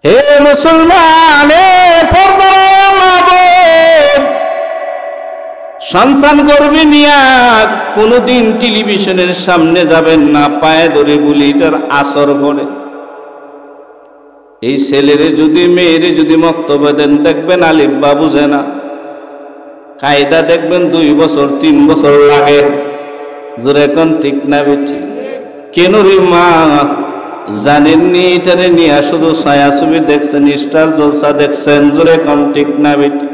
হে মুসলমান, সন্তান গর্ভে নিয়া কোনদিন টেলিভিশনের সামনে যাবেন না। পায়ে ধরে বলি, এটার আসর পড়ে। এই ছেলেরে যদি মেয়েরে যদি মক্তব্য দেন, দেখবেন আলিফ বা বুঝে না, কায়দা দেখবেন 2 বছর 3 বছর লাগে। জোরে এখন ঠিক না বেটি? কেন রে মা জানেননি? এটারে নিয়ে শুধু ছায়াছবি দেখছেন, স্টার জলসা দেখছেন। জোরে এখন ঠিক না বেটি?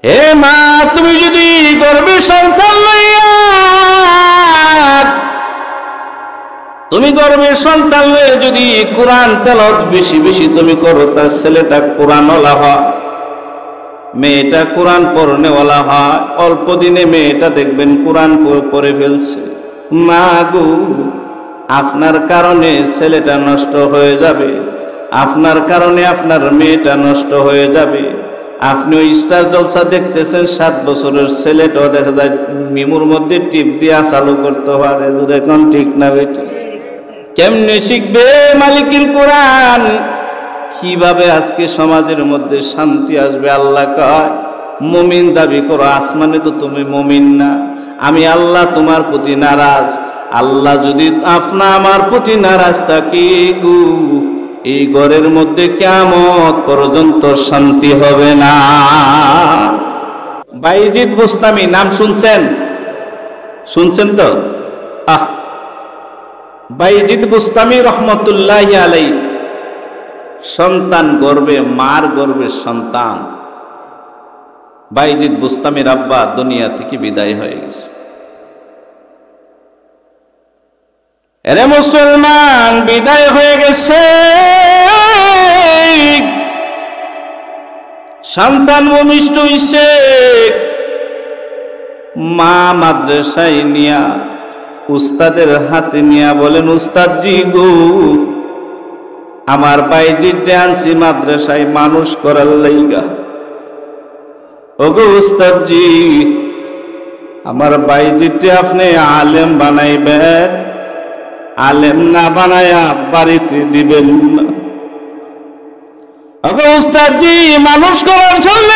হে মা, তুমি যদি গর্ভের সন্তান লইয়া যদি কোরআন তেলাওয়াত বেশি বেশি তুমি করো, তার ছেলেটা কোরআনওয়ালা হয়, মেয়েটা কোরআন পড়নেওয়ালা হয়। অল্প দিনে মেয়েটা দেখবেন কোরআন পড়ে ফেলছে। মা গো, আপনার কারণে ছেলেটা নষ্ট হয়ে যাবে, আপনার কারণে আপনার মেয়েটা নষ্ট হয়ে যাবে। আপনি ওই স্টার জলসা দেখতেছেন, 7 বছরের ছেলেটাও দেখা যায় মিমুর মধ্যে টিপ দিয়া চালু করতে পারে। যদি এখন ঠিক না বেটি? কেমনে শিখবে মালিকের কোরআন? কিভাবে আজকে সমাজের মধ্যে শান্তি আসবে? আল্লাহ কয়, মুমিন দাবি করো, আসমানে তো তুমি মুমিন না। আমি আল্লাহ তোমার প্রতি নারাজ। আল্লাহ যদি আপনা আমার প্রতি নারাজ থাকি, এই ঘরের মধ্যে কিয়ামত পর্যন্ত শান্তি হবে না। বাইজিদ বুস্তামি নাম শুনছেন? শুনছেন তো? বাইজিদ বুস্তামি রহমতুল্লাহি আলাইহি সন্তান গর্ভে, মার গর্ভের সন্তান। বাইজিদ বুস্তামির আব্বা দুনিয়া থেকে বিদায় হয়ে গেছে। এরে মুসলমান, বিদায় হয়ে গেছে, সন্তান ভূমিষ্ঠ হইছে। মা মাদ্রাসায় নিয়া উস্তাদের হাতে নিয়া বলেন, উস্তাদজি গো, আমার বাইজিদে আনছি মাদ্রাসায় মানুষ করার লাইগা। ওগো উস্তাদজি, আমার বাইজিদে আপনি আলেম বানাইবেন, আলেম না বানায়া বাড়িতে দিবেন না। ওগো উস্তাদজি, মানুষ করার জন্য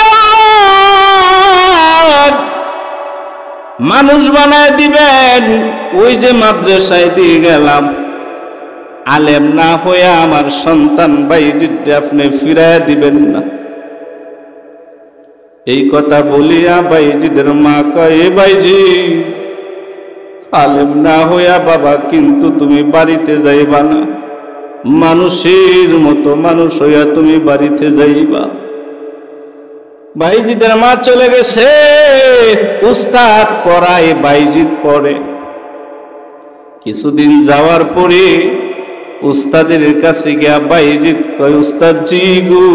মানুষ বানায় দিবেন, ওই যে মাদ্রাসায় দিয়ে গেলাম, আলেম না হইয়া আমার সন্তান বাইজিদে আপনি ফিরাইয়া দিবেন না। এই কথা বলিয়া বাইজিদের মা কয়, বাইজিদ, আলেম না হইয়া বাবা কিন্তু তুমি বাড়িতে যাইবা না, মানুষের মতো মানুষ হইয়া তুমি বাড়িতে যাইবা। বাইজিদের মা চলে গেছে, উস্তাদ পড়ায়, বাইজিদ পড়ে। কিছুদিন যাওয়ার পরে উস্তাদের কাছে গিয়া বাইজিদ কয়, উস্তাদজি গো,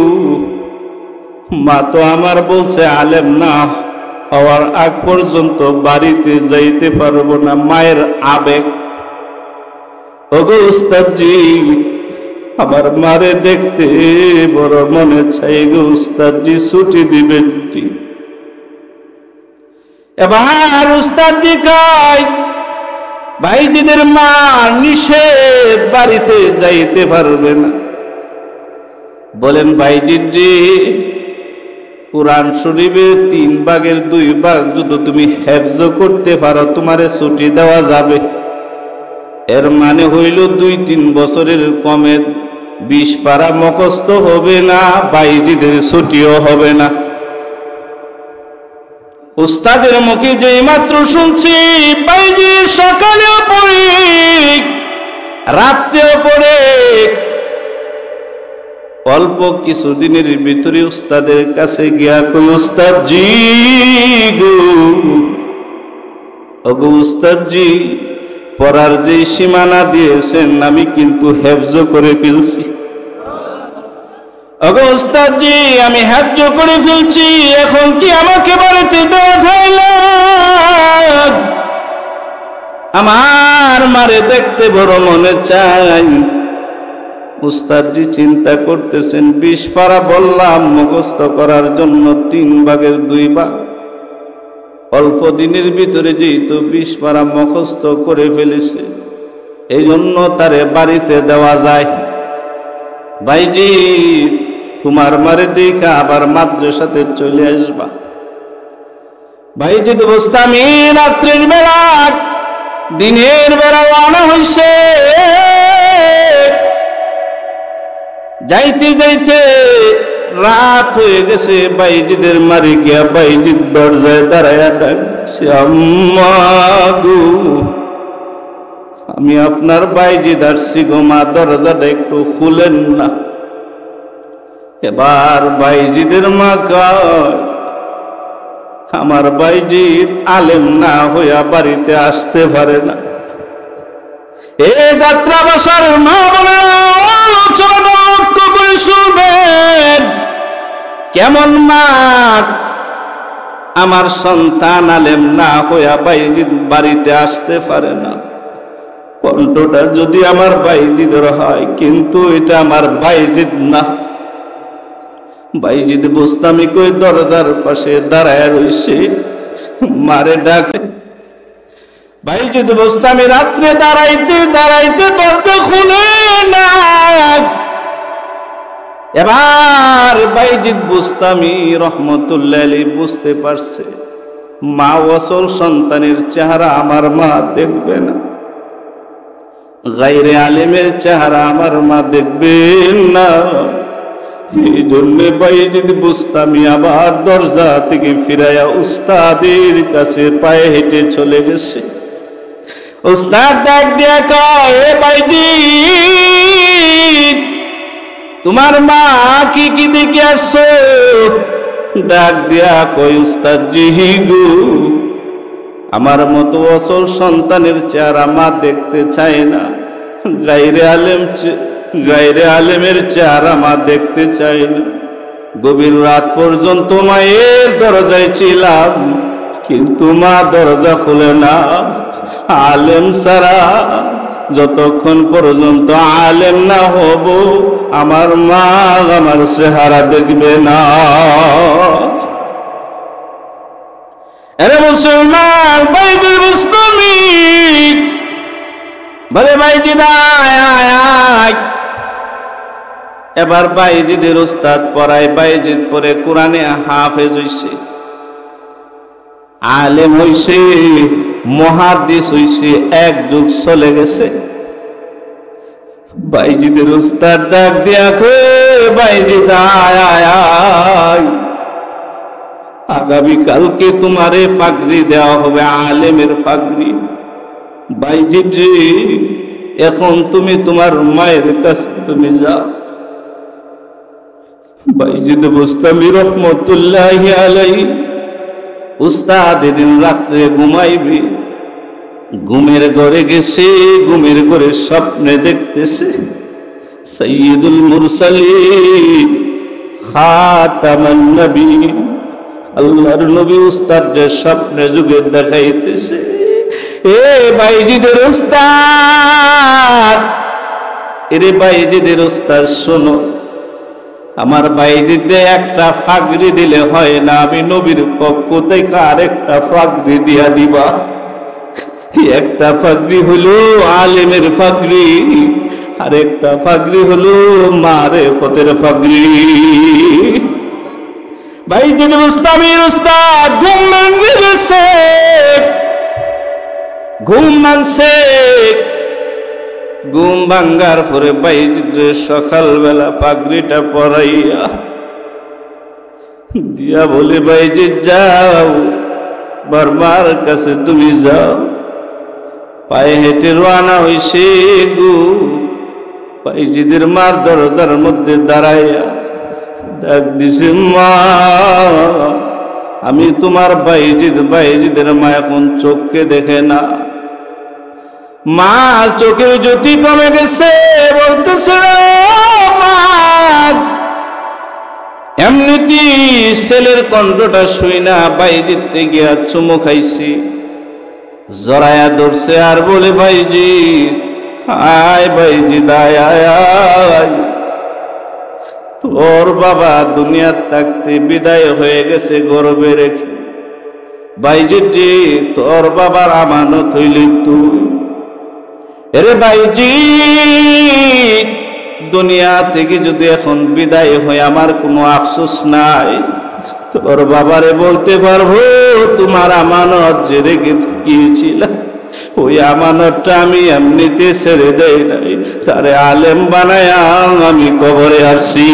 মা তো আমার বলছে আলেম না হওয়ার আগ পর্যন্ত বাড়িতে যাইতে পারবো না, মায়ের আবেগ। ওগো উস্তাদজি, আমার মারে দেখতে বড় মনে চাই গো উস্তাদজি, ছুটি দিবেন কি? এবার উস্তাদজি কয়, বাইজিদের মা নিষেধ, বাড়িতে যাইতে পারবে না। বলেন, বাইজিদ রে, কোরআন শরীফের 3 ভাগের 2 ভাগ যদি তুমি হেফজ করতে পারো, তোমারে ছুটি দেওয়া যাবে। এর মানে হইল 2-3 বছরের কমে 20 পারা মুখস্থ হবে না, বাইজিদের ছুটিও হবে না। উস্তাদের মুখে যেই মাত্র শুনছি, বাইজি সকালেও পড়ে রাত্রেও পড়ে, অল্প কিছুদিনের ভিতরে উস্তাদের কাছে গিয়া কই, উস্তাদজি গো, ওগো উস্তাদজি, পড়ার যে সীমানা দিয়েছেন আমি কিন্তু হেফজ করে ফেলছি। ওগো উস্তাদজি, আমি হেফজ করে ফেলছি, এখন কি আমাকে বাড়িতে দেওয়া যায় না? আমার মারে দেখতে বড় মনে চাই। উস্তাদজি চিন্তা করতেছেন, 20 পারা বললাম মুখস্থ করার জন্য, 3 ভাগের 2 ভাগ, অল্প দিনের ভিতরে যেহেতু 20 পারা মুখস্থ করে ফেলেছে, এই জন্য তারে বাড়িতে দেওয়া যায়। ভাইজি তোমার মারে দেখা আবার মাদ্রাসাতে চলে আসবা। ভাইজি বুস্তামি রাত্রের বেলা দিনের বেলা আনা হইছে, যাইতে যাইতে রাত হয়ে গেছে। বাইজিদের মারি গিয়া বাইজির দরজায় দাঁড়ায়া ডাকছে, আম্মা গো আমি আপনার বাইজিদ আসছি গো মা, দরজাটা একটু খুলেন না। এবার বাইজিদের মা কয়, আমার বাইজিদ আলেম না হইয়া বাড়িতে আসতে পারে না। এ যাত্রা বাসার মা বলে আলোচনা লক্ষ্য করে শুনবেন। কেমন মা, আমার সন্তান আলেম না হইয়া বাইজিদ বাড়িতে আসতে পারে না। কণ্ঠটা যদি আমার বাইজিদের হয়, কিন্তু এটা আমার বাইজিদ না। বাইজিদ বুস্তামি কই দরজার পাশে দাঁড়ায় রইছে, মারে ডাকে। বাইজিদ বুস্তামি রাত্রে দাঁড়াইতে দাঁড়াইতে দরজা খুলে না। এবার বাইজিদ বুস্তামি রহমতুল্লাহ আলাইহি বুঝতে পারছে, মা ওয়াসল সন্তানের চেহারা আমার মা দেখবে না, গায়রে আলেমের চেহারা আমার মা দেখবেন না। এই জন্য বাইজিদ বুস্তামি আবার দরজা থেকে ফিরাইয়া উস্তাদের কাছে পায়ে হেঁটে চলে গেছে। উস্তাদ ডাক দিয়া কয়, এ বাইজিদ তোমার মা কি কি দেখে আসছো? ডাক দিয়া কয়, উস্তাদ জি গো আমার মতো অচল সন্তানের চেহারা মা দেখতে চায় না, গায়রে আলেমের চেহারা মা দেখতে চায় না। গভীর রাত পর্যন্ত মায়ের দরজায় ছিলাম, কিন্তু মা দরজা খুলে না। আলেম ছাড়া যতক্ষণ পর্যন্ত আলেম না হব, আমার মা আমার চেহারা দেখবে না। আরে মুসলমান, বাইজিদ বুস্তামি বলে, বাইজিদ আয়। এবার বাইজিদের উস্তাদ পড়ায়, বাইজিদ পরে কোরআনে হাফেজ হইছে, আলেম হইছে, মুহাদ্দিস হইছে, এক যুগ চলে গেছে। বাইজিদের উস্তাদ ডাক দিয়া কয়, বাইজিদ আয়, আগামী কালকে তোমারে পাগড়ি দেওয়া হবে, আলেমের পাগড়ি। বাইজিদ জি এখন তুমি তোমার মায়ের কাছে তুমি যাও। বাইজিদ বুস্তামি রহমতুল্লাহি আলাইহি উস্তাদ এদিন রাত্রে ঘুমাইবে, ঘুমের ঘরে গেছে, ঘুমের ঘরে স্বপ্নে দেখতেছে সাইয়্যিদুল মুরসালিন খাতামান নবীন আল্লাহর নবী উস্তাদের স্বপ্নে যুগে দেখাইতেছে। এ বাইজিদের উস্তাদ, এরে বাইজিদের উস্তাদ শোনো, আমার বাইজিদে একটা পাগড়ি দিলে হয় না, আমি নবীর পক্ষ থেকে আরেকটা পাগড়ি দিয়া দিবা। একটা পাগড়ি হলো আলেমের পাগড়ি, আরেকটা পাগড়ি হলো মারেফতের পাগড়ি। বাইজিদ বুস্তামির উস্তাদ ঘুম ভেঙে গেছে, ঘুম ভাঙছে। ঘুম ভাঙ্গার পরে বাইজিদ সকালবেলা পাগড়িটা পরাইয়া দিয়া বলে, বাইজিদ যাও, বারবার কাছে তুমি যাও। পায়ে হেঁটে রওনা হইছে গো। বাইজিদের মার দরজার মধ্যে দাঁড়াইয়া ডাক দিছে, মা আমি তোমার বাইজিদ। বাইজিদের মা এখন চোখকে দেখে না, মা চোখের জ্যোতি কমে গেছে। বলতেছে, এমনিতে ছেলের কণ্ঠটা শুই না বাইজিদ গিয়া চুমু খাইছি, জড়ায়া ধরছে আর বলে, বাইজিদ আয়, বাইজিদ আয় আয় আয়। তোর বাবা দুনিয়ার থাকতে বিদায় হয়ে গেছে গর্বে রেখে। বাইজিদ রে তোর বাবার আমানত হইলি তুই। এরে বাইজিদ দুনিয়া থেকে যদি এখন বিদায় হয় আমার কোনো আফসোস নাই, তোর বাবারে বলতে পারবো তোমার আমানত যে রেখে গিয়েছিলাম ওই আমানতটা আমি এমনিতে ছেড়ে দেই নাই, তারে আলেম বানায় আমি কবরে আসছি।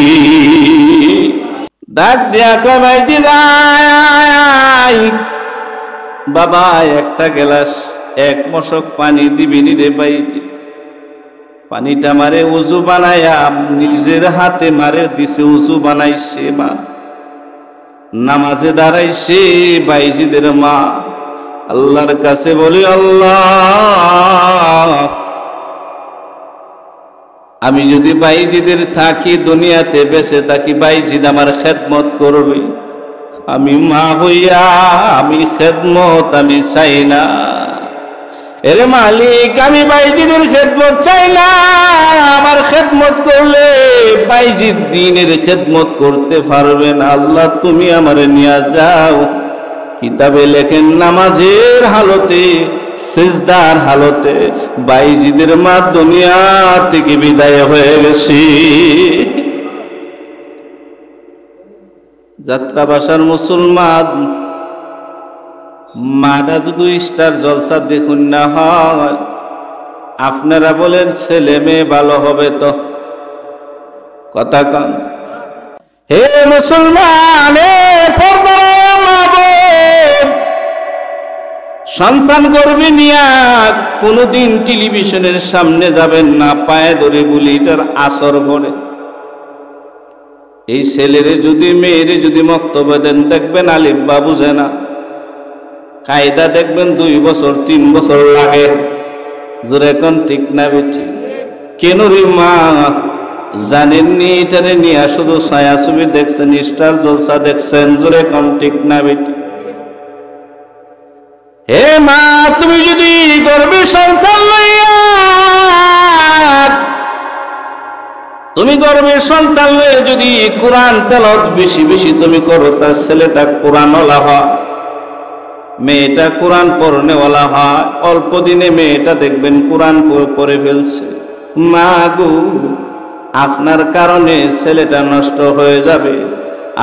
ডাক দিয়া কমাই দিলাই বাবা একটা গ্লাস এক মশক পানি দিবি রে ভাই। পানিটা মারে উজু বানায়া নিজের হাতে মারে দিছে, উজু বানাইছে মা, নামাজে দাঁড়াইছে বাইজিদের মা। আল্লাহর কাছে বলি আল্লাহ আমি যদি বাইজিদের থাকি দুনিয়াতে বেঁচে থাকি বাইজিদ আমার খেদমত করবে, আমি মা হইয়া আমি খেদমত আমি চাই না। এরে মালিক আমি বাইজিদের খেদমত চাই না, আমার খেদমত করলে বাইজিদ দ্বীনের খেদমত করতে পারবে না। আল্লাহ তুমি আমারে নিয়ে যাও। কিতাবে লেখেন নামাজের হালতে সিজদার হালতে বাইজিদের মা দুনিয়া থেকে বিদায় হয়ে গেছে। যাত্রা বাসার মুসলমান মাটা যদি স্টার জলসা দেখুন না হয়, আপনারা বলেন ছেলে মেয়ে ভালো হবে তো? কথা কন। হে মুসলমান, সন্তান গর্ভে নিয়া কোনদিন টেলিভিশনের সামনে যাবেন না, পায়ে ধরে বলি এটার আসর পড়ে। এই ছেলেরে যদি মেয়েরে যদি বক্তব্য দেন দেখবেন আলিফ বা বুঝে না, কায়দা দেখবেন 2 বছর 3 বছর লাগে। জোরে কোন ঠিক না বেঠি? কেন রে মা জানেননি এটারে নিয়ে শুধু ছায়াছবি দেখছেন, স্টার জলসা দেখছেন? জোরে কোন ঠিক না বেঠি? হে মা তুমি যদি গর্ভে সন্তান লইয়া তুমি গর্ভের সন্তান লইয়া যদি কোরআন তেলাওয়াত বেশি বেশি তুমি করো, তার ছেলেটা কোরআনওয়ালা হয়, মেয়েটা কোরআন পড়নেওয়ালা হয়, অল্প দিনে মেয়েটা দেখবেন কোরআন পড়ে ফেলছে। মা গো আপনার কারণে ছেলেটা নষ্ট হয়ে যাবে,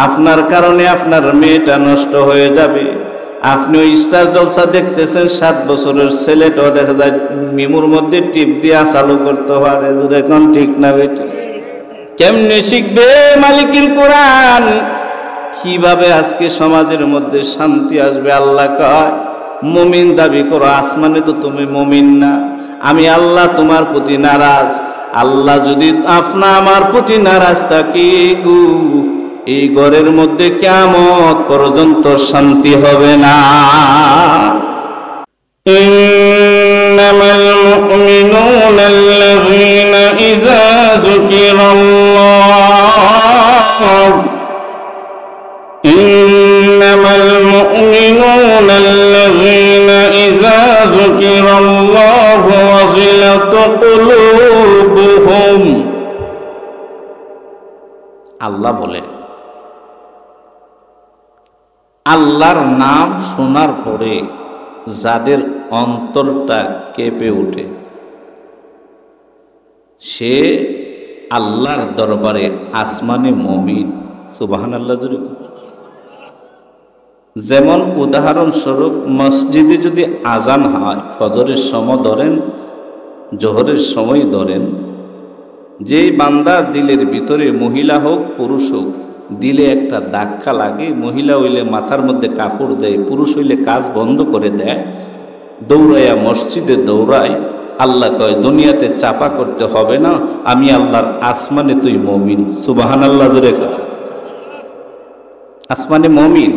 আপনার কারণে আপনার মেয়েটা নষ্ট হয়ে যাবে। আপনি ওই স্টার জলসা দেখতেছেন, 7 বছরের ছেলেটাও দেখা যায় মিমুর মধ্যে টিপ দিয়া চালু করতে পারে। যদি এখন ঠিক না বেটি, কেমনে শিখবে মালিকের কোরআন? কিভাবে আজকে সমাজের মধ্যে শান্তি আসবে? আল্লাহ কয় মুমিন দাবি করো, আসমানে তো তুমি মুমিন না, আমি আল্লাহ তোমার প্রতি নারাজ। আল্লাহ যদি আপনা আমার প্রতি নারাজ থাকি গু, এই ঘরের মধ্যে কিয়ামত পর্যন্ত শান্তি হবে না। ইন্নামাল মুমিনুনা আল্লাযীনা ইযা যুকিরাল্লাহ ইন্নামাল মুমিনুনা আল্লাযীনা ইযা যুকিরাল্লাহু ওয়াজিলাত কুলুবুহুম। আল্লাহ বলে আল্লাহর নাম শোনার পরে যাদের অন্তরটা কেঁপে ওঠে সে আল্লাহর দরবারে আসমানে মুমিন। সুবহানাল্লাহ। যেমন উদাহরণস্বরূপ মসজিদে যদি আজান হয়, ফজরের সময় ধরেন, জোহরের সময় ধরেন, যে বান্দার দিলের ভিতরে মহিলা হোক পুরুষ হোক দিলে একটা ধাক্কা লাগে, মহিলা হইলে মাথার মধ্যে কাপড় দেয়, পুরুষ হইলে কাজ বন্ধ করে দেয়, দৌড়াইয়া মসজিদে দৌড়ায়, আল্লাহ কয় দুনিয়াতে চাপা করতে হবে না, আমি আল্লাহর আসমানে তুই মুমিন। সুবহানাল্লাহ জোরে কয়। আসমানে মুমিন।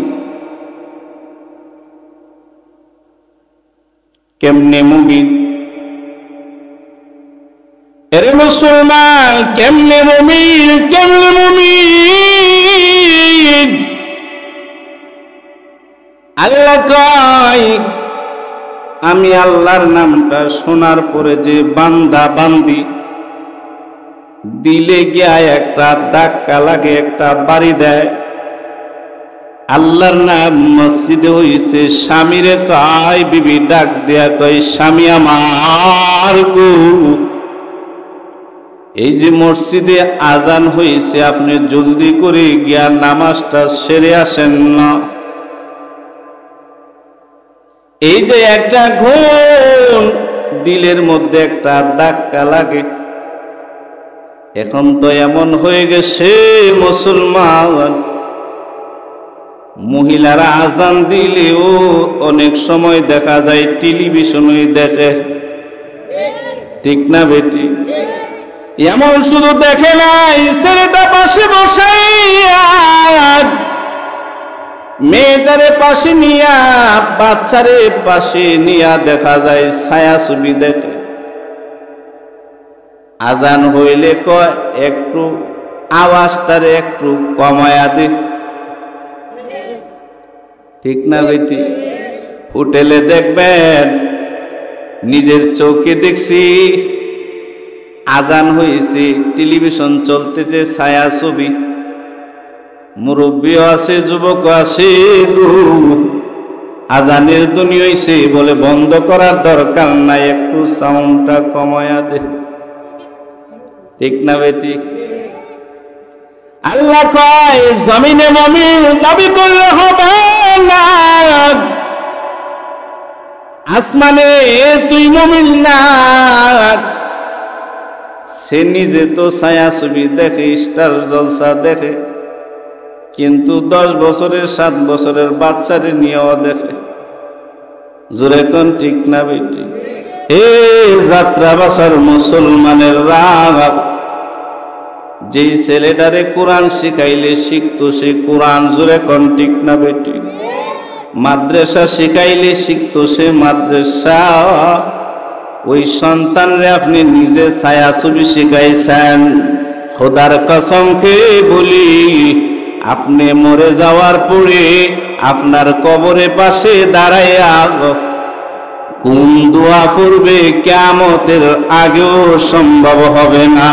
কেমনে মুমিন? এরে মুসলমান কেমনে মুমিন? কেমনে মুমিন? আল্লাহ কয় আমি আল্লাহর নামটা শোনার পরে যে বান্দা বান্দি দিলে গিয়া একটা ধাক্কা লাগে, একটা বাড়ি দেয়, আল্লাহর নাম মসজিদে হইছে, স্বামীরে কয় বিবি ডাক দেয়া কয় স্বামী আমার গো, এই যে মসজিদে আজান হয়েছে, আপনি জলদি করে গিয়া নামাজটা সেরে আসেন না। এই যে একটা ঘুম দিলের মধ্যে একটা ধাক্কা লাগে। এখন তো এমন হয়ে গেছে মুসলমান, মহিলারা আজান দিলেও অনেক সময় দেখা যায় টেলিভিশনে দেখে, ঠিক না বেটি? এমন শুধু দেখে নাই, ছেলেটা পাশে বসে মেয়েটারে পাশে নিয়া, বাচ্চারে পাশে নিয়া দেখা যায় ছায়া ছবি দেখে। আজান হইলে কয় একটু আওয়াজটারে একটু কমায়া দে, ঠিক না বেটি? হোটেলে দেখবেন, নিজের চোখে দেখছি আজান হয়েছে, টেলিভিশন চলতেছে, ছায়া ছবি, মুরব্বীও আছে, যুবক আছে, আজানের ধ্বনি হইছে, বলে বন্ধ করার দরকার নাই, একটু সাউন্ডটা কমায়া দে, ঠিক না বেটি? আল্লাহ কয় জমিনে মুমিন দাবি করলে হবে না, আসমানে তুই মুমিন না। সে নিজে তো ছায়া ছবি দেখে, স্টার জলসা দেখে, কিন্তু 10 বছরের 7 বছরের বাচ্চারে নিয়েও দেখে। জোরে কোন ঠিক না বেটি? হে যাত্রা বাসার মুসলমানের রাগ, যেই ছেলেটারে কোরআন শিখাইলে শিখতো সে কোরআন, জোরে কোন ঠিক না বেটি? মাদ্রাসা শিখাইলে শিখতো সে মাদ্রাসা। ওই সন্তানরে আপনি নিজে ছায়া ছবি শিখাইছেন। খোদার কসম খেয়ে বলি, আপনি মরে যাওয়ার পরে আপনার কবরের পাশে দাঁড়াইয়া কোন দোয়া পড়বে কিয়ামতের আগেও সম্ভব হবে না।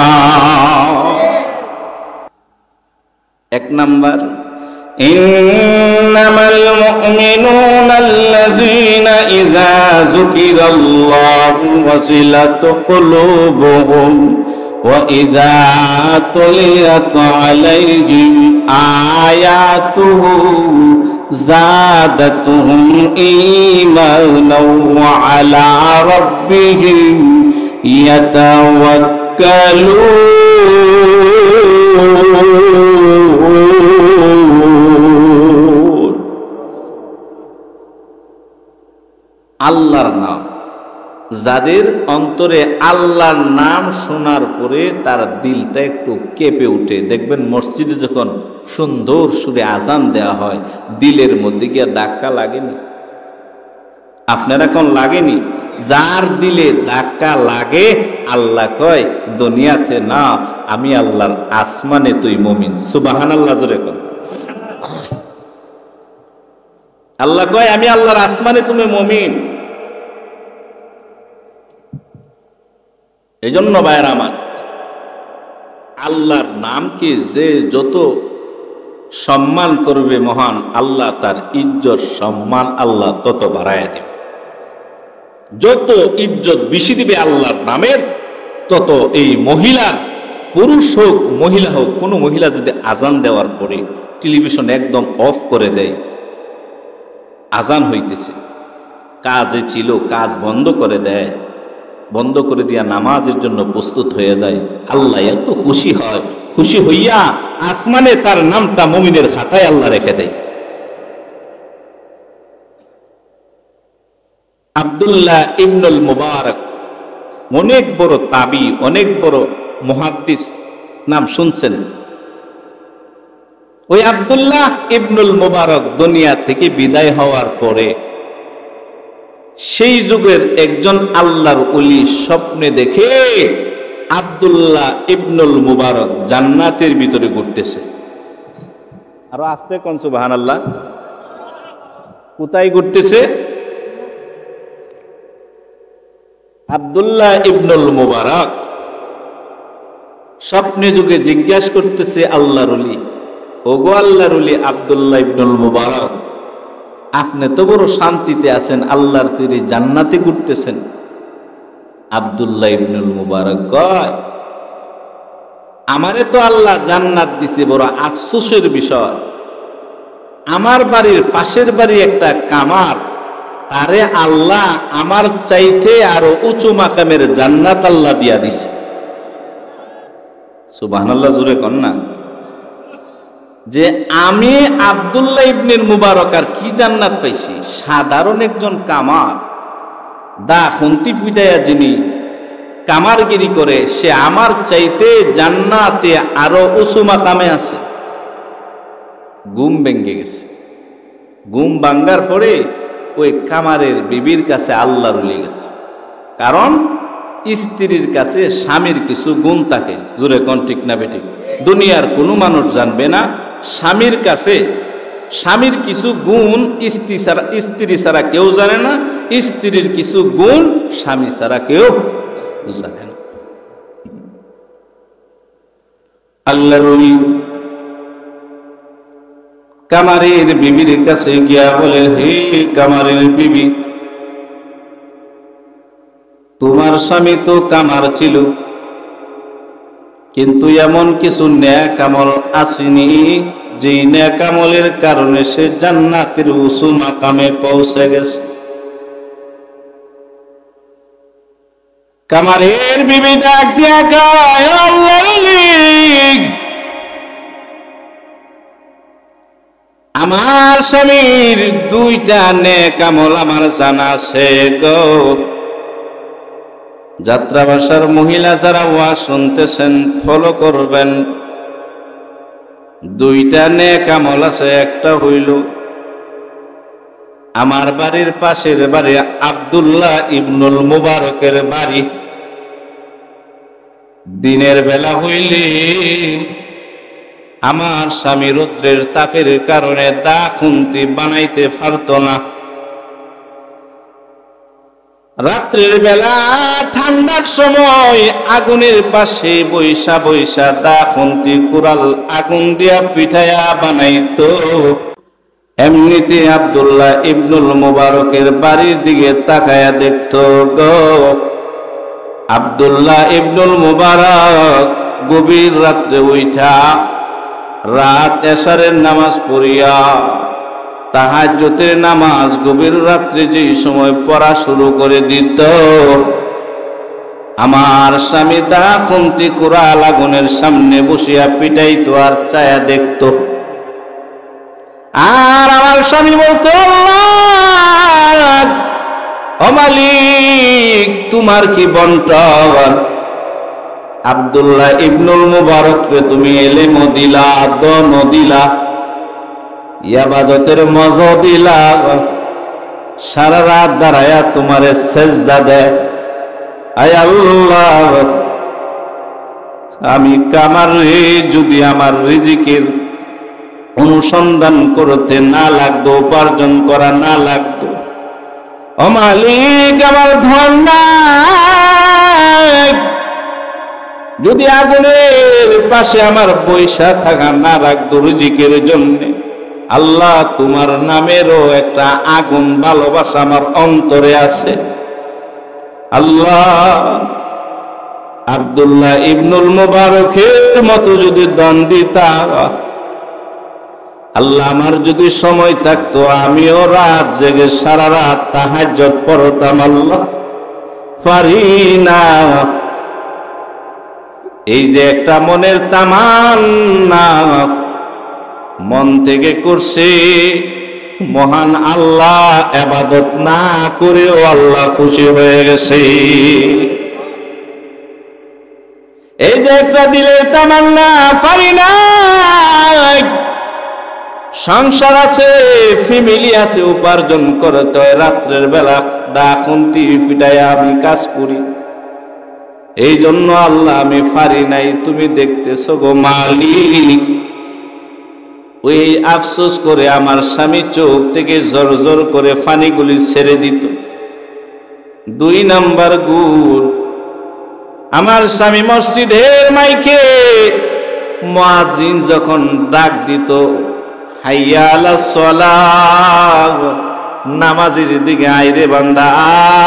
1 নাম্বার, ইন্নামাল মুমিনুনা আল্লাযীনা ইযা যুকিরাল্লাহু ওয়াজিলাত কুলুবুহুম ওয়া ইযা তুলিয়াত আলাইহিম আয়াতুহু যাদাতুহুম ঈমানাও ওয়া আলা রাব্বিহিম ইয়াতাওয়াক্কালুন। আল্লাহর নাম, যাদের অন্তরে আল্লাহর নাম শোনার পরে তার দিলটা একটু কেঁপে উঠে, দেখবেন মসজিদে যখন সুন্দর সুরে আজান দেওয়া হয়, দিলের মধ্যে গিয়ে ধাক্কা লাগেনি? আপনার এখন লাগেনি? যার দিলে ধাক্কা লাগে, আল্লাহ কয় দুনিয়াতে না, আমি আল্লাহর আসমানে তুই মুমিন। সুবহানাল্লাহ, জোরে কোন। আল্লাহ কয় আমি আল্লাহর আসমানে তুমি মুমিন। এই জন্য ভাইয়ের আমার, আল্লাহর নামকে যে যত সম্মান করবে মহান আল্লাহ, তার ইজ্জত সম্মান আল্লাহ তত বাড়ায় দেবে। যত ইজ্জত বেশি দিবে আল্লাহর নামের, তত এই মহিলার, পুরুষ হোক মহিলা হোক, কোনো মহিলা যদি আজান দেওয়ার পরে টেলিভিশন একদম অফ করে দেয়, আজান হইতেছে, কাজে ছিল কাজ বন্ধ করে দেয়, বন্ধ করে দিয়া নামাজের জন্য প্রস্তুত হয়ে যায়, আল্লাহ এত খুশি হয়, খুশি হইয়া আসমানে তার নামটা মুমিনের খাতায় আল্লাহ রেখে দেয়। আব্দুল্লাহ ইবনুল মুবারক অনেক বড় তাবি, অনেক বড় মুহাদ্দিস, নাম শুনছেন? ওই আব্দুল্লাহ ইবনুল মুবারক দুনিয়া থেকে বিদায় হওয়ার পরে সেই যুগের একজন আল্লাহর ওলি স্বপ্নে দেখে আব্দুল্লাহ ইবনুল মুবারক জান্নাতের ভিতরে ঘুরতেছে। আরো আস্তে কোন সুবহানাল্লাহ। কোথায় ঘুরতেছে? আব্দুল্লাহ ইবনুল মুবারক স্বপ্নে যুগে জিজ্ঞাসা করতেছে আল্লাহর ওলি, ওগো আল্লাহর ওলি আব্দুল্লাহ ইবনুল মুবারক, আপনি তো বড় শান্তিতে আছেন, আল্লাহর তৈরি জান্নাতে ঘুরতেছেন। আব্দুল্লাহ ইবনুল মুবারক কয়, আমারে তো আল্লাহ জান্নাত দিছে, বড় আফসোসের বিষয় আমার বাড়ির পাশের বাড়ি একটা কামার, তারে আল্লাহ আমার চাইতে আরো উঁচু মাকামের জান্নাত আল্লাহ দিয়া দিছে। সুবহানাল্লাহ, জোরে কন না। যে আমি আব্দুল্লাহ ইবনে মুবারক আর কি জান্নাত পাইছি, সাধারণ একজন কামার, দা খুন্তি ফিটাইয়া যিনি কামারগিরি করে, সে আমার চাইতে জান্নাতে আরো উঁচু মাকামে আছে। ঘুম ভেঙে গেছে। ঘুম ভাঙ্গার পরে ওই কামারের বিবির কাছে আল্লাহ রুলে গেছে। কারণ স্ত্রীর কাছে স্বামীর কিছু গুণ থাকে। জোরে কোন ঠিক না বেঠিক? দুনিয়ার কোনো মানুষ জানবে না স্বামীর কাছে স্বামীর কিছু গুণ স্ত্রী ছাড়া কেউ জানে না, স্ত্রীর কিছু গুণ স্বামী ছাড়া কেউ জানে না। আল্লাহ রুলি কামারের বিবির কাছে গিয়া বলে, হে কামারের বিবি, তোমার স্বামী তো কামার ছিল, কিন্তু এমন কিছু নেক আমল আসেনি যে নেক আমলের কারণে সে জান্নাতের উঁচু মাকামে পৌঁছে গেছে। কামারের বিবি ডাক দিয়া কয়, আমার স্বামীর দুইটা নেক আমল আমার জানা আছে গো। যাত্রা ভাষার মহিলা যারা ওয়াজ শুনতেছেন ফলো করবেন। দুইটা নেক আমল আছে। একটা হইল আমার বাড়ির পাশের বাড়ি আব্দুল্লাহ ইবনুল মুবারকের বাড়ি। দিনের বেলা হইলে আমার স্বামী রৌদ্রের তাপের কারণে দা খুন্তি বানাইতে পারত না। রাত্রের বেলা ঠান্ডার সময় আগুনের পাশে বৈশা বৈশা দা খুন্তি কুড়াল আগুন দিয়া পিঠাইয়া বানাইতো। এমনিতে আব্দুল্লাহ ইবনুল মুবারকের বাড়ির দিকে তাকায়া দেখত গো। আব্দুল্লাহ ইবনুল মুবারক গভীর রাত্রে উঠা রাত এশারের নামাজ পড়িয়া তাহাজ্জুদের নামাজ গভীর রাত্রে যে সময় পড়া শুরু করে দিত, আমার স্বামী দা খুন্তি কুড়াল আগুনের সামনে বসিয়া পিটাইতো আর চায়া দেখত। আর আমার স্বামী বলতো, ও মালিক তোমার কি বন্টন? আব্দুল্লাহ ইবনুল মুবারককে তুমি এলেমও দিলা, দনও দিলা, ইবাদতের মজা দিলা, সারা রাত দাঁড়ায়া তোমারে সেজদা দেয়। আয় আল্লাহ, আমি কামার রে, যদি আমার রিজিকের অনুসন্ধান করতে না লাগতো, উপার্জন করা না লাগতো, ও মালিক আমার ধন নাই, যদি আগুনের পাশে আমার পয়সা থাকা না রাখতো রিজিকের জন্যে, আল্লাহ তোমার নামেরও একটা আগুন ভালোবাসা আমার অন্তরে আছে। আল্লাহ আব্দুল্লাহ ইবনুল মুবারকের মতো যদি দান দিতা, আল্লাহ আমার যদি সময় থাকতো আমিও রাত জেগে সারা রাত তাহাজ্জুদ পড়তাম। আল্লাহ পারি না। এই যে একটা মনের তামান্না মন থেকে করছে, মহান আল্লাহ ইবাদত না করেও আল্লাহ খুশি হয়ে গেছে। এই যে একটা দিলের তামান্না, পারি না, সংসার আছে, ফ্যামিলি আছে, উপার্জন করতে হয়, রাত্রের বেলা দা খুন্তি ফিটাইয়া আমি কাজ করি, এই জন্য আল্লাহ আমি পারি নাই। তুমি দেখতেছো গো মালিক। ওই আফসোস করে আমার স্বামী চোখ থেকে জোর জোর করে পানিগুলি ছেড়ে দিত। 2 নাম্বার গুণ, আমার স্বামী মসজিদের মাইকে মুয়াজ্জিন যখন ডাক দিত, হাইয়া আলাস সালাহ, নামাজের দিকে আইরে বান্দা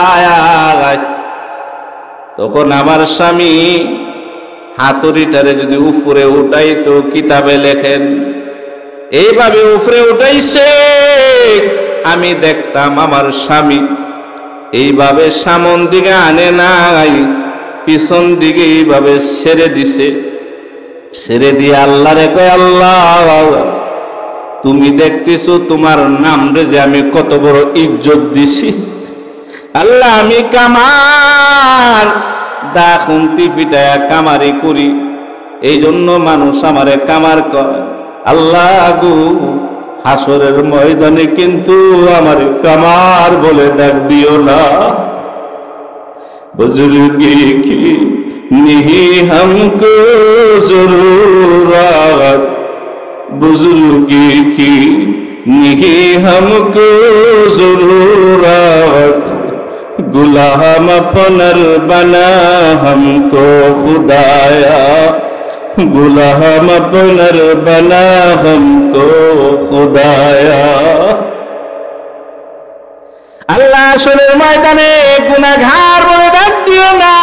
আয়, তখন আমার স্বামী হাতুড়িটারে যদি উপরে উঠাই তো কিতাবে লেখেন এইভাবে উপরে উঠাইছে, আমি দেখতাম আমার স্বামী এইভাবে সামন দিকে আনে নাই, পিছন দিকে এইভাবে ছেড়ে দিছে। ছেড়ে দিয়ে আল্লাহরে কয়, আল্লাহ তুমি দেখতেছো তোমার নাম রে যে আমি কত বড় ইজ্জত দিছি। আল্লাহ আমি কামার দা খুন্তি পিটায়া কামারি করি, এই জন্য মানুষ আমারে কামার কয়। আল্লাহ গো হাসরের ময়দানে কিন্তু আমার কামার বলে ডাক দিও না। বুজুর্গি কি नहीं हमको जरूरत, बुजुर्गी की नहीं हमको जरूरत, गुलाम अपनर बना हमको खुदाया, गुलाम अपनर बना हमको खुदाया। আল্লাহ আসরের ময়দানে গুনাহগার বলে ডাক দিও না,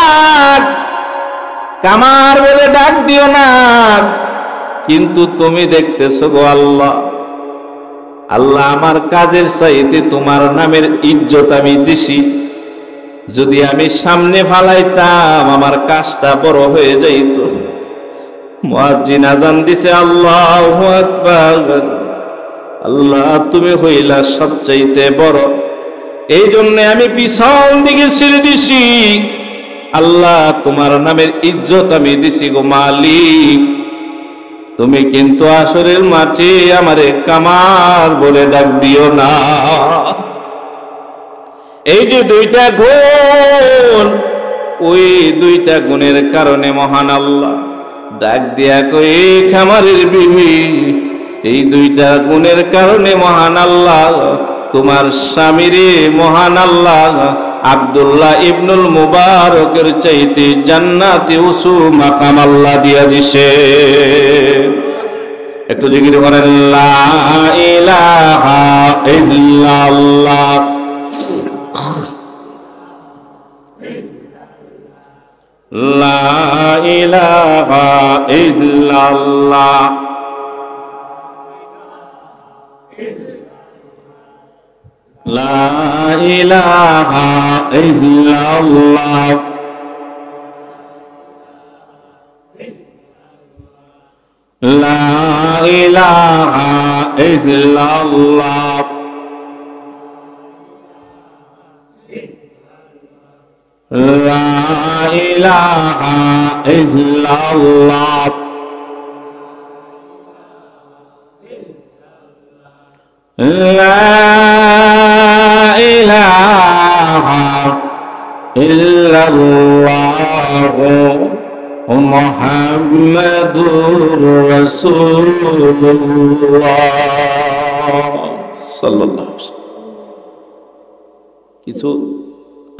কামার বলে ডাক দিও না, কিন্তু তুমি দেখতেছো গো আল্লাহ, আল্লাহ আমার কাজের চাইতে তোমার নামের ইজ্জত আমি দিছি। যদি আমি সামনে ফালাইতাম আমার কাজটা বড় হয়ে যাইত। মুয়াজ্জিন আযান দিছে, আল্লাহু আকবার। আল্লাহ তুমি হইলা সবচাইতে বড়, এই জন্য আমি পিছন দিকে ছেড়ে দিছি। আল্লাহ তোমার নামের ইজ্জত আমি দিছি গো মালিক, তুমি কিন্তু আসরের মাঠে আমারে কামার বলে ডাক দিও না। এই যে দুইটা গুণ, ওই দুইটা গুণের কারণে মহান আল্লাহ ডাক দিয়া কই, খামারের বিবি এই দুইটা গুণের কারণে মহান আল্লাহ তোমার স্বামীরে মহান আল্লাহ আব্দুল্লাহ ইবনুল মুবারকের চাইতে জান্নাতে উঁচু মাকাম আল্লাহ দিয়া দিছে। একটু জিকির করেন, লা ইলাহা ইল্লাল্লাহ, লা ইলাহা ইল্লাল্লাহ, লা ইলাহা ইল্লাল্লাহ, লা ইলাহা ইল্লাল্লাহ, লা ইলাহা ইল্লাল্লাহ, লা ইলাহা ইল্লাল্লাহ মুহাম্মাদুর রাসূলুল্লাহ সাল্লাল্লাহু আলাইহি ওয়াসাল্লাম। কিছু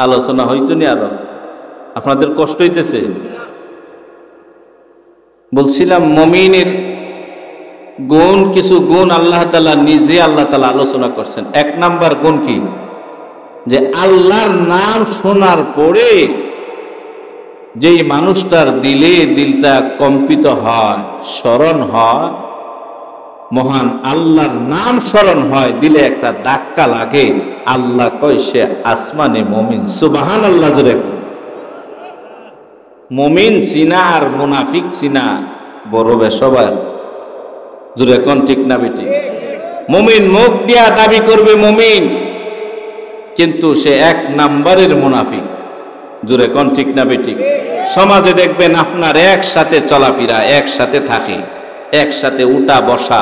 আলোচনা হইতো নি? আরো আপনাদের কষ্ট হইতেছে? বলছিলাম মুমিনের গুণ, কিছু গুণ আল্লাহ তাআলা নিজে আল্লাহ তাআলা আলোচনা করছেন। এক নাম্বার গুণ কি? যে আল্লাহর নাম শোনার পরে যেই মানুষটার দিলটা কম্পিত হয়, স্মরণ হয়, মহান আল্লাহর নাম স্মরণ হয়, দিলে একটা ধাক্কা লাগে, আল্লাহ কয় সে আসমানে মুমিন। সুবহানাল্লাহ জোরে। মুমিন চিনা আর মুনাফিক চিনা বড় বেসবার। জোরে কোন ঠিক না বেটি? মুমিন মুখ দিয়া দাবি করবে মুমিন, কিন্তু সে এক নাম্বারের মুনাফিক। জোরে কোন ঠিক না বেটি? সমাজে দেখবেন আপনার একসাথে চলাফেরা, একসাথে থাকে, একসাথে উঠা বসা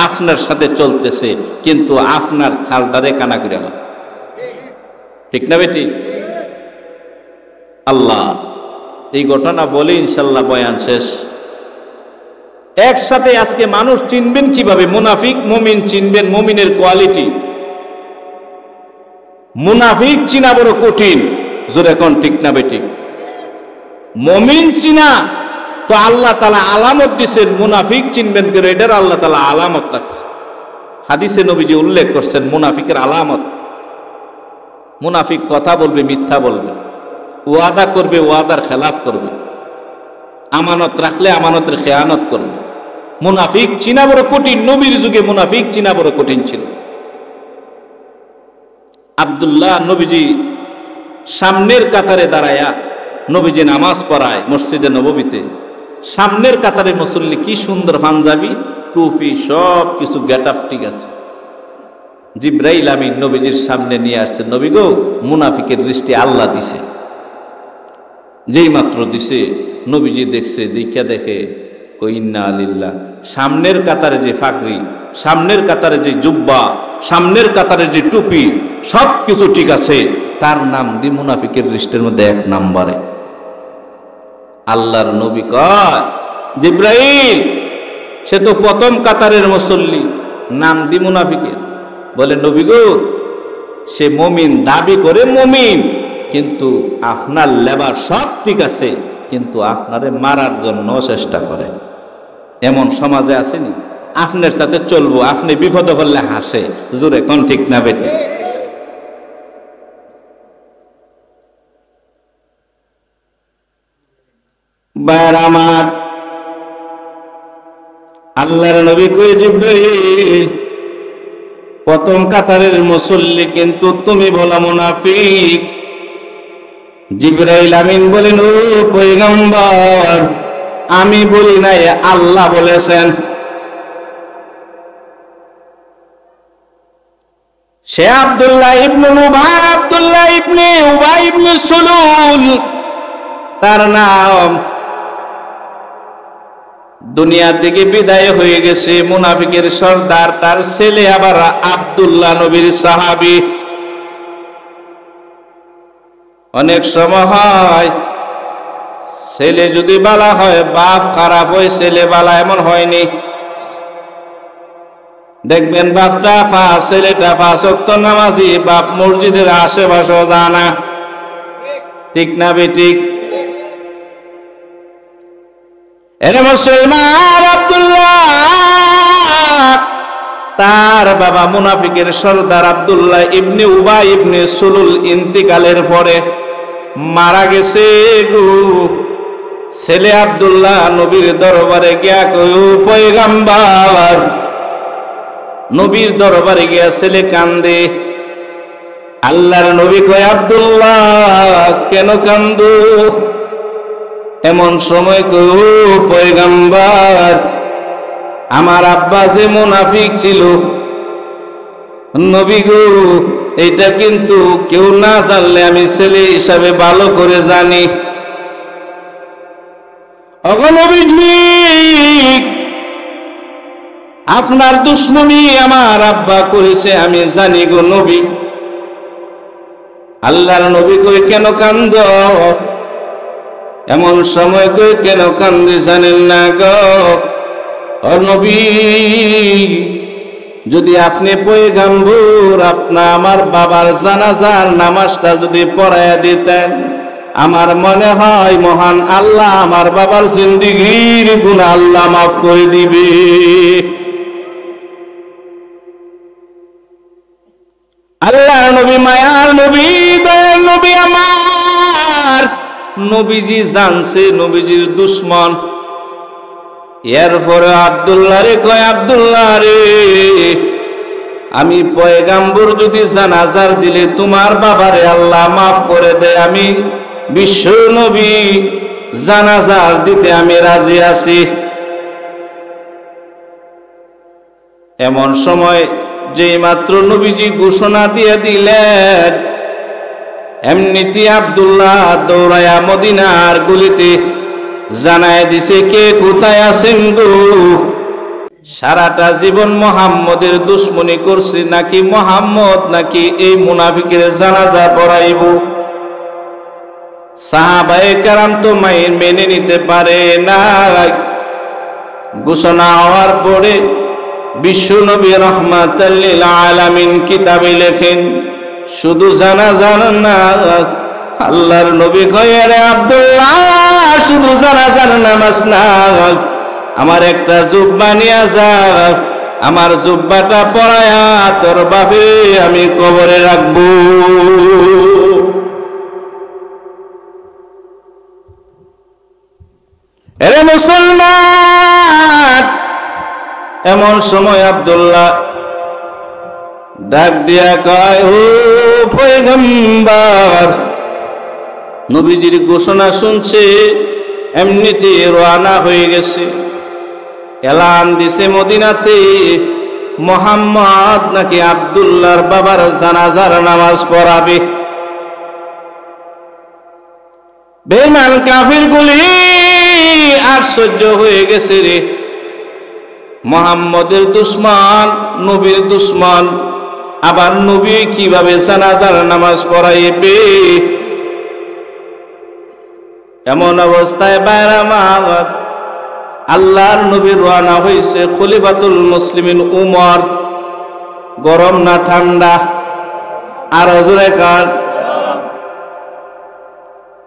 আপনার সাথে চলতেছে, কিন্তু আপনার থালটারে কানা করে না। ঠিক না বেটি? আল্লাহ এই ঘটনা বলে ইনশাল্লাহ বয়ান শেষ। একসাথে আজকে মানুষ চিনবেন কিভাবে? মুনাফিক মুমিন চিনবেন, মুমিনের কোয়ালিটি। মুনাফিক চিনা বড় কঠিন। জোরে কোন ঠিক না বেটি? মুমিন চিনা তো আল্লাহ তাআলা আলামত দিয়েছেন, মুনাফিক চিনবেন করে, এটার আল্লাহ তাআলা আলামত রাখছে। হাদিসে নবীজি উল্লেখ করছেন মুনাফিকের আলামত। মুনাফিক কথা বলবে, মিথ্যা বলবে, ওয়াদা করবে, ওয়াদার খেলাফ করবে, আমানত রাখলে আমানতের খেয়ানত করবে। মুনাফিক চিনা বড় কঠিন, নবীর যুগে মুনাফিক চিনা বড় কঠিন ছিল। আব্দুল্লাহ নবীজি সামনের কাতারে দাঁড়ায়া নবীজি নামাজ পড়ায় মসজিদে নববীতে, সামনের কাতারে মুসল্লি, কি সুন্দর পাঞ্জাবি টুপি সব কিছু গেট আপ ঠিক আছে। জিব্রাইল আমিন নবীজির সামনে নিয়ে আসছে, নবী গো মুনাফিকের দৃষ্টি আল্লাহ দিছে। যেই মাত্র দিছে নবীজি দেখছে, দেখা দেখে ইন্না আলিল্লাহ, সামনের কাতারে যে ফাকরি, সামনের কাতারে যে জুব্বা, সামনের কাতারে যে টুপি সব কিছু ঠিক আছে, তার নাম দি মুনাফিকের দৃষ্টির মধ্যে এক নাম্বারে। আল্লাহর নবী কয় জিব্রাইল, সে তো প্রথম কাতারের মুসল্লি, নাম দি মুনাফিকের। বলে নবী গো, সে মুমিন দাবি করে মুমিন, কিন্তু আপনার লেবার সব ঠিক আছে, কিন্তু আপনারে মারার জন্য চেষ্টা করে। এমন সমাজে আসেনি? আপনার সাথে চলবো, আপনি বিপদে পড়লে হাসে, জোরে কোন ঠিক না বেটি? আমার আল্লাহর নবী কই জিব্রাইল, প্রথম কাতারের মুসল্লি কিন্তু তুমি বলা মুনাফিক। জিব্রাইল আমিন বলেন, ও পয়গম্বর, আমি বলি নাই, আল্লাহ বলেছেন। সে আব্দুল্লাহ ইবনে উবাই, আব্দুল্লাহ ইবনে উবাই ইবনে সুলুল তার নাম। দুনিয়া থেকে বিদায় হয়ে গেছে, মুনাফিকের সর্দার, তার ছেলে আবার আব্দুল্লাহ নবীর সাহাবী। অনেক সময় হয় ছেলে যদি বালা হয় বাপ খারাপ হয়, ছেলে বালা, এমন হয়নি? দেখবেন বাপটা ফাঁস, ছেলেটা ফাঁস ওয়াক্ত নামাজি, বাপ মসজিদের আশেপাশেও জানা, ঠিক না বেঠিক? এরে মুসলমান, আব্দুল্লাহ তার বাবা মুনাফিকের সর্দার আব্দুল্লাহ ইবনে উবাই ইবনে সুলুল ইন্তিকালের পরে মারা গেছে গো। ছেলে আব্দুল্লাহ নবীর দরবারে গিয়া কই, ও পয়গম্বর, নবীর দরবারে গিয়া ছেলে কান্দে। আল্লাহর নবী কয়, আব্দুল্লাহ কেন কান্দো? এমন সময় কই, ও পয়গম্বর, আমার আব্বা যে মুনাফিক ছিল, নবী গো এটা কিন্তু কেউ না জানলে আমি ছেলে হিসাবে ভালো করে জানি। অগনবী, আপনার দুশ্মনী আমার আব্বা করেছে আমি জানি গো নবী। আল্লাহর নবী কই, কেন কান্দ? এমন সময় কই, কেন কান্দি জানেন না গো? ও নবী, যদি আপনি পয়গম্বর, আপনি আমার বাবার জানাজার নামাজটা যদি পড়াইয়া দিতেন, আমার মনে হয় মহান আল্লাহ আমার বাবার জিন্দেগীর গুনাহ আল্লাহ মাফ করে দিবে। আল্লাহ নবী, মায়ার নবী, দয়ার নবী আমার, নবীজি জানছে নবীজির দুশ্মন। এরপরে আব্দুল্লাহ রে কয়, আব্দুল্লাহ রে, আমি পয়গাম্বর যদি জানাজার দিলে তোমার বাবারে আল্লাহ মাফ করে দেয়, আমি বিশ্ব নবী জানাজার দিতে আমি রাজি আছি। এমন সময় যেই মাত্র নবীজি ঘোষণা দিয়ে দিলেন, এমনিতে আব্দুল্লাহ দৌড়ায়া মদিনার গলিতে জানায় দিছে, কে কোথায় আছেন গো? সারাটা জীবন মোহাম্মদের দুশ্মনী করছে, নাকি মোহাম্মদ নাকি এই মুনাফিকের জানাজা পড়াইব? সাহাবায়ে কেরাম তো মেনে নিতে পারে না। ঘোষণা হওয়ার পরে বিশ্ব নবী রাহমাতাল লিল আলামিন কিতাবে লেখেন, শুধু জানাজার না, আল্লাহর নবী কয়, রে আব্দুল্লাহ, শুধু জানাজার নামাজ না, আমার একটা জুব্বা নিয়ে যা, আমার জুব্বাটা পরায়া তোর বাপে আমি কবরে রাখবো। এমন সময় আব্দুল্লাহ ডাক দিয়া কয়, ও পয়গম্বর, নবীজির ঘোষণা শুনছে, এমনিতে রওনা হয়ে গেছে, এলান দিছে মদিনাতে মুহাম্মদ নাকি আব্দুল্লাহর বাবার জানাজার নামাজ পড়াবে। বেঈমান কাফিরগুলি আশ্চর্য হয়ে গেছে রে, মুহাম্মদের দুশমন, নবীর দুশমন, আবার নবী কিভাবে জানাজার নামাজ পড়াইবে? এমন অবস্থায় বাইরামার আল্লাহর নবী রওনা হয়েছে। খলিফাতুল মুসলিমিন উমর, গরম না ঠান্ডা? আর জোরে কার?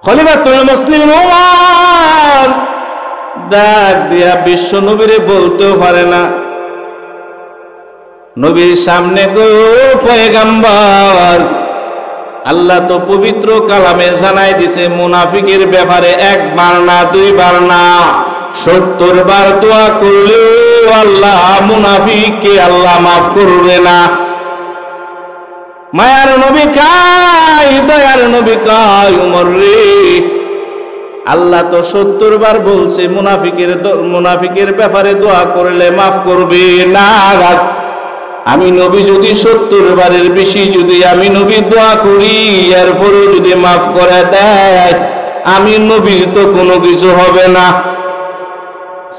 খলিফাতুল মুসলিমিন উমর ডাক দিয়া বিশ্ব নবীরে বলতেও পারে না, নবীর সামনে গো পয়গম্বর, আল্লাহ তো পবিত্র কালামে জানাই দিছে মুনাফিকের ব্যাপারে একবার না দুইবার না 70 বার দোয়া করলেও আল্লাহ মুনাফিককে আল্লাহ মাফ করবে না। মায়ার নবী কাই, দয়ার নবী কাই, উমর রে, আল্লাহ তো 70 বার বলছে মুনাফিকের ব্যাপারে দোয়া করলে মাফ করবে না। আমি নবী যদি 70 বারের বেশি যদি আমি নবী দোয়া করি, এরপরে যদি মাফ করে দেয়, আমি নবীর তো কোনো কিছু হবে না।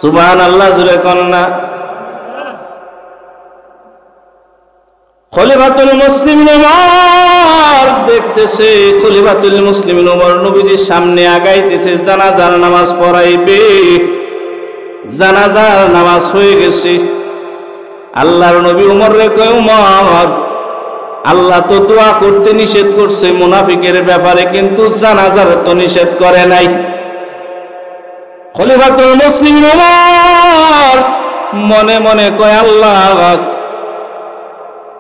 সুবহানাল্লাহ, জোরে কন্যা। খলিফাতুল মুসলিমিন উমর দেখতেছে, খলিফাতুল মুসলিমিন উমর নবীজির সামনে আগাইতেছে, জানাজার নামাজ পড়াইবে। জানাজার নামাজ হয়ে গেছে। আল্লাহর নবী উমর রে কয়, উমর, আল্লাহ তো দোয়া করতে নিষেধ করছে মুনাফিকের ব্যাপারে, কিন্তু জানাজার তো নিষেধ করে নাই। খলিফাতুল মুসলিমিন উমর মনে মনে কয়, আল্লাহ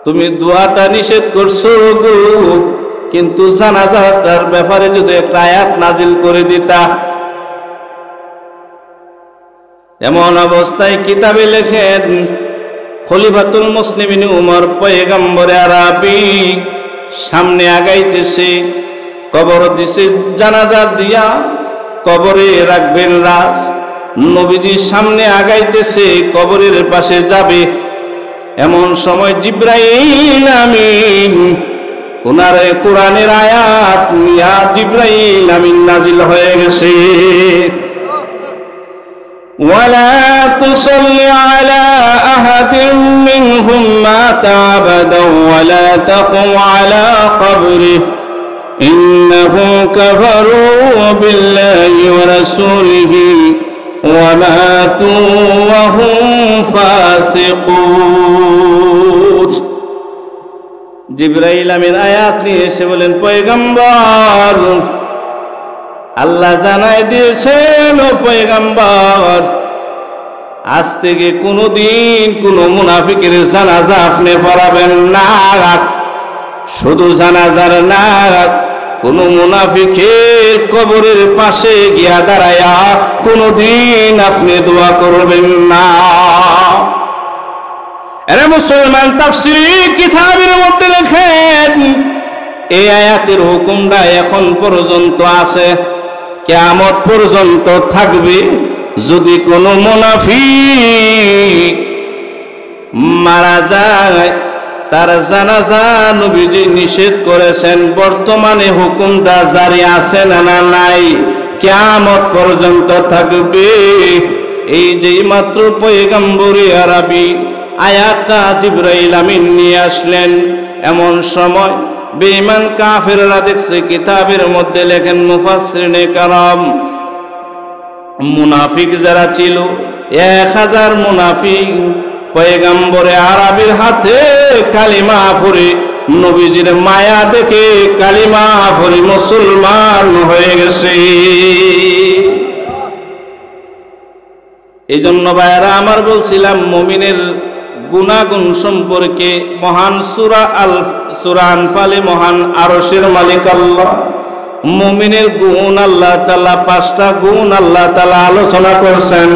তুমি দোয়াটা নিষেধ করছো গো, কিন্তু জানাজাটার ব্যাপারে যদি একটা আয়াত নাজিল করে দিতা। এমন অবস্থায় কিতাবে লেখেন, খলিফাতুল মুসলিমিন উমর পয়গম্বরে আরবি সামনে আগাইতেছে, কবর দিছে, জানাজা দিয়া কবরে রাখবেন রাস। নবীজির সামনে আগাইতেছে, কবরের পাশে যাবে। এমন সময় জিবরাইল আমিন ওনার কোরআনের আয়াত নিয়া জিবরাইল আমিন নাজিল হয়ে গেছে। ولا تصل على أحد منهم مات أبدا ولا تقم على قبره إنهم كفروا بالله ورسوله وماتوا وهم فاسقون। জিবরাইল আমিন আয়াত নিয়ে এসে বলেন, পয়গম্বর, আল্লাহ জানাই দিয়েছেন ও পয়গম্বর, আজ থেকে কোনদিন কোন মুনাফিকের জানাজা আপনি পড়াবেন না। শুধু জানাজার না, কোন মুনাফিকের কবরের পাশে গিয়া দাঁড়ায়া কোনদিন আপনি দোয়া করবেন না। এরা মুসলমান তাফসীরি কিতাবের মধ্যে লেখেন, এই আয়াতের হুকুমটা এখন পর্যন্ত আছে, কিয়ামত পর্যন্ত থাকবে। যদি কোন মুনাফিক মারা যায়, তার জানাজা নবীজি নিষেধ করেছেন, বর্তমানে হুকুমটা জারি আছে না নাই, কিয়ামত পর্যন্ত থাকবে। এই যে মাত্র পয়গম্বরে আরবি আয়াতটা জিবরাইল আমিন নিয়ে আসলেন, এমন সময় বেঈমান কাফেররা দেখছে, কিতাবের মধ্যে লেখেন মুফাসসিরিনে কারাম, মুনাফিক যারা ছিল 1000 মুনাফিক পয়গম্বরে আরবির হাতে কালিমা পড়ে, নবীজির মায়া দেখে কালিমা পড়ে মুসলমান হয়ে গেছে। এই জন্য ভাইরা আমার বলছিলাম, মুমিনের গুণাগুণ সম্পর্কে মহান সূরা আনফালে মহান আরশের মালিক আল্লাহ মুমিনের গুণ আল্লাহ তাআলা 5টা গুণ আল্লাহ তাআলা আলোচনা করছেন।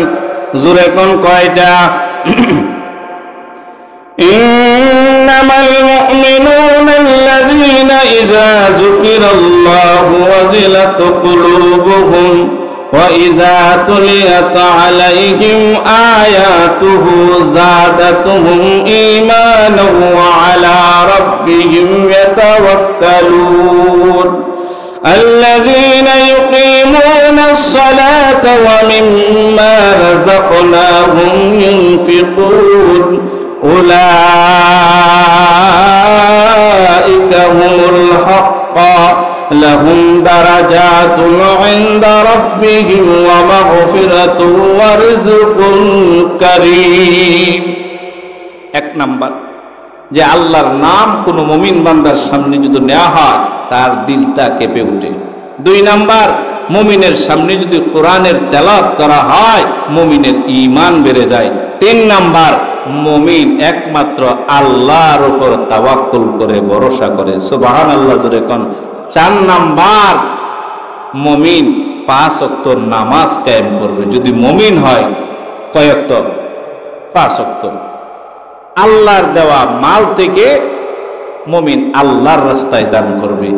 জোরে কোন কয়টা? إنما المؤمنون الذين إذا ذكر الله وجلت قلوبهم وإذا تليت عليهم آياته زادتهم إيمانا وعلى ربهم يتوكلون الذين يقيمون الصلاة ومما رزقناهم ينفقون أولئك هم الحق لهم درجات عند ربهم ومغفرة ورزق كريم। এক নাম্বার যে আল্লাহর নাম কোন মুমিন বান্দার সামনে যদি নেওয়া হয় তার দিলটা কেঁপে ওঠে। দুই নাম্বার, মুমিনের সামনে যদি কোরআনের তেলাওয়াত করা হয় মুমিনের ঈমান বেড়ে যায়। তিন নাম্বার, মুমিন একমাত্র আল্লাহর উপর তাওয়াক্কুল করে ভরসা করে। সুবহানাল্লাহ জোরে কোন। চার নাম্বার, মুমিন 5 ওয়াক্ত নামাজ কায়েম করবে। যদি মুমিন হয় কয় ওয়াক্ত? 5 ওয়াক্ত। আল্লাহর দেওয়া মাল থেকে মুমিন আল্লাহর রাস্তায় দান করবে।